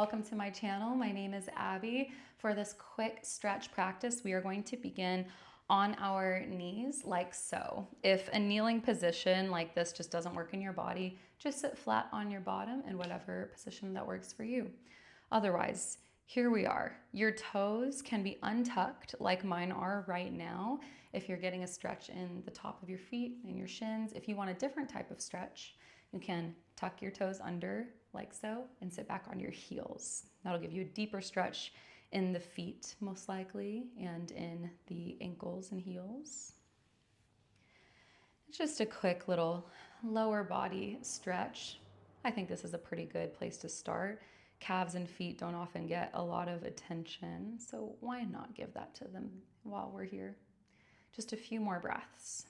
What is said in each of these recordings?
welcome to my channel. My name is Abby. For this quick stretch practice, we are going to begin on our knees like so. If a kneeling position like this just doesn't work in your body, just sit flat on your bottom in whatever position that works for you. Otherwise, here we are. Your toes can be untucked like mine are right now if you're getting a stretch in the top of your feet and your shins. If you want a different type of stretch, you can tuck your toes under like so and sit back on your heels. That'll give you a deeper stretch in the feet most likely and in the ankles and heels. It's just a quick little lower body stretch. I think this is a pretty good place to start. Calves and feet don't often get a lot of attention, so why not give that to them while we're here? Just a few more breaths.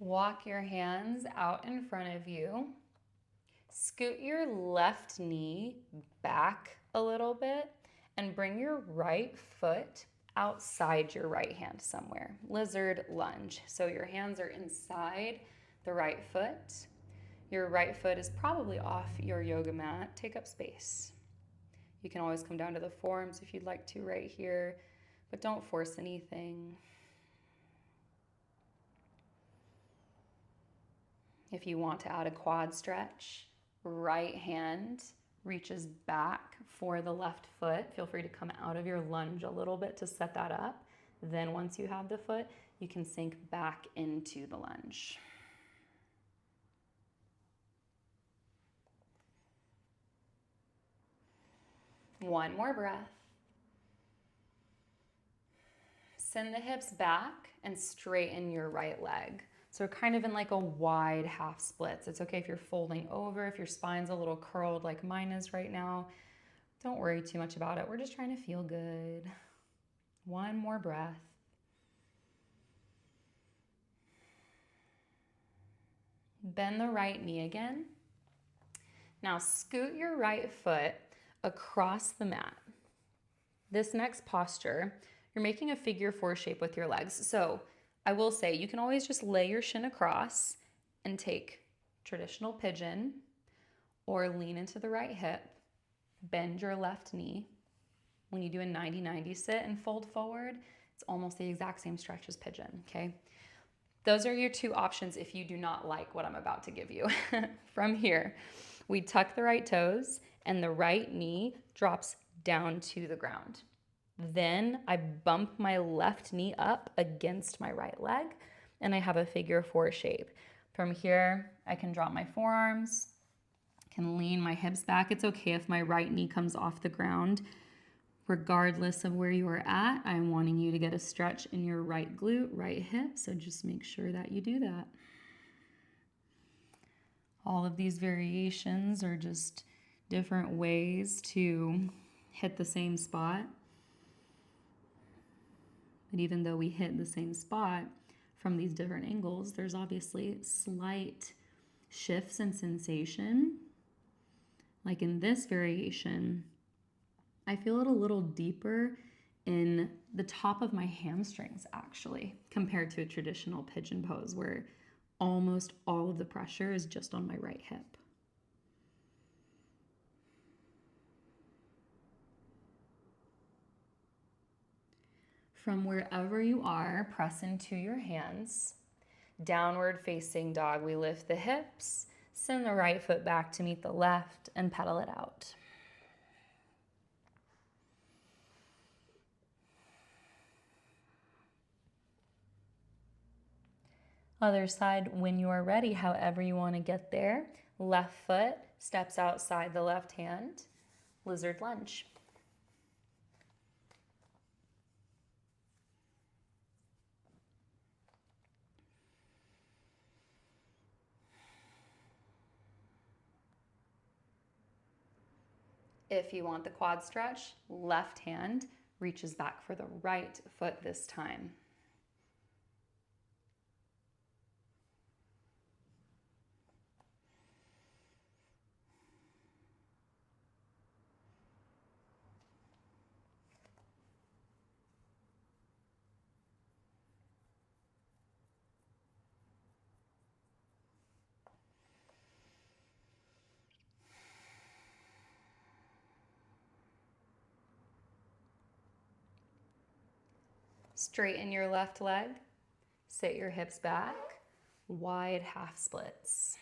Walk your hands out in front of you. Scoot your left knee back a little bit and bring your right foot outside your right hand somewhere. Lizard lunge. So your hands are inside the right foot. Your right foot is probably off your yoga mat. Take up space. You can always come down to the forearms if you'd like to right here, but don't force anything. If you want to add a quad stretch, right hand reaches back for the left foot. Feel free to come out of your lunge a little bit to set that up. Then once you have the foot, you can sink back into the lunge. One more breath. Send the hips back and straighten your right leg. So we're kind of in like a wide half splits. It's okay if you're folding over, if your spine's a little curled like mine is right now. Don't worry too much about it. We're just trying to feel good. One more breath. Bend the right knee again. Now scoot your right foot across the mat. This next posture, you're making a figure four shape with your legs. So I will say you can always just lay your shin across and take traditional pigeon or lean into the right hip, bend your left knee. When you do a 90-90 sit and fold forward, it's almost the exact same stretch as pigeon, okay? Those are your two options if you do not like what I'm about to give you. From here, we tuck the right toes and the right knee drops down to the ground. Then I bump my left knee up against my right leg and I have a figure four shape. From here, I can drop my forearms, can lean my hips back. It's okay if my right knee comes off the ground. Regardless of where you are at, I'm wanting you to get a stretch in your right glute, right hip, so just make sure that you do that. All of these variations are just different ways to hit the same spot. But even though we hit the same spot from these different angles, there's obviously slight shifts in sensation. Like in this variation, I feel it a little deeper in the top of my hamstrings actually, compared to a traditional pigeon pose where almost all of the pressure is just on my right hip. From wherever you are, press into your hands. Downward facing dog, we lift the hips, send the right foot back to meet the left, and pedal it out. Other side, when you are ready, however you want to get there. Left foot steps outside the left hand, lizard lunge. If you want the quad stretch, left hand reaches back for the right foot this time. Straighten your left leg. Sit your hips back. Wide half splits.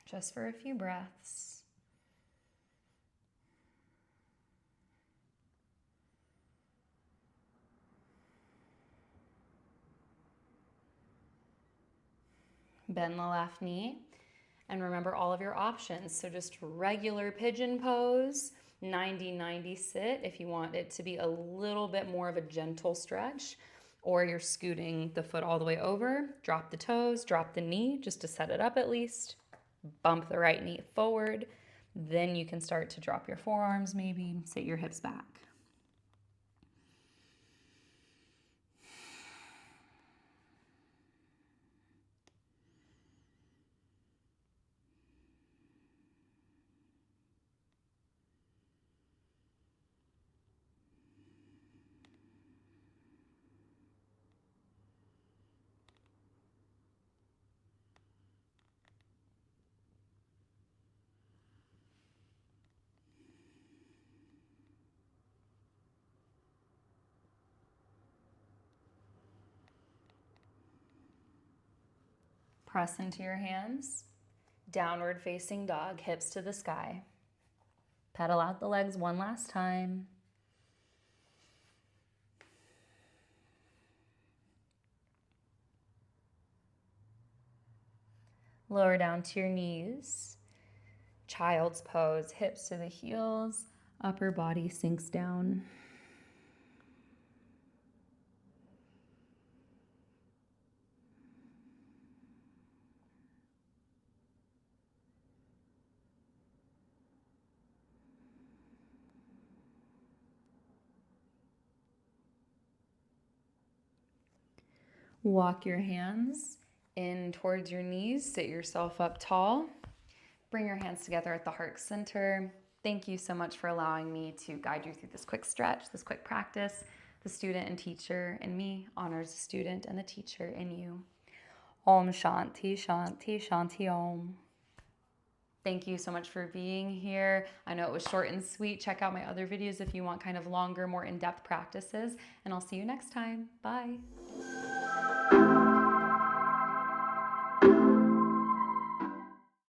Just for a few breaths. Bend the left knee. And remember all of your options. So just regular pigeon pose, 90-90 sit if you want it to be a little bit more of a gentle stretch, or you're scooting the foot all the way over, drop the toes, drop the knee just to set it up at least, bump the right knee forward. Then you can start to drop your forearms maybe, sit your hips back. Press into your hands. Downward facing dog, hips to the sky. Pedal out the legs one last time. Lower down to your knees. Child's pose, hips to the heels, upper body sinks down. Walk your hands in towards your knees, sit yourself up tall. Bring your hands together at the heart center. Thank you so much for allowing me to guide you through this quick stretch, this quick practice. The student and teacher in me honors the student and the teacher in you. Om Shanti Shanti Shanti Om. Thank you so much for being here. I know it was short and sweet. Check out my other videos if you want kind of longer, more in-depth practices, and I'll see you next time. Bye.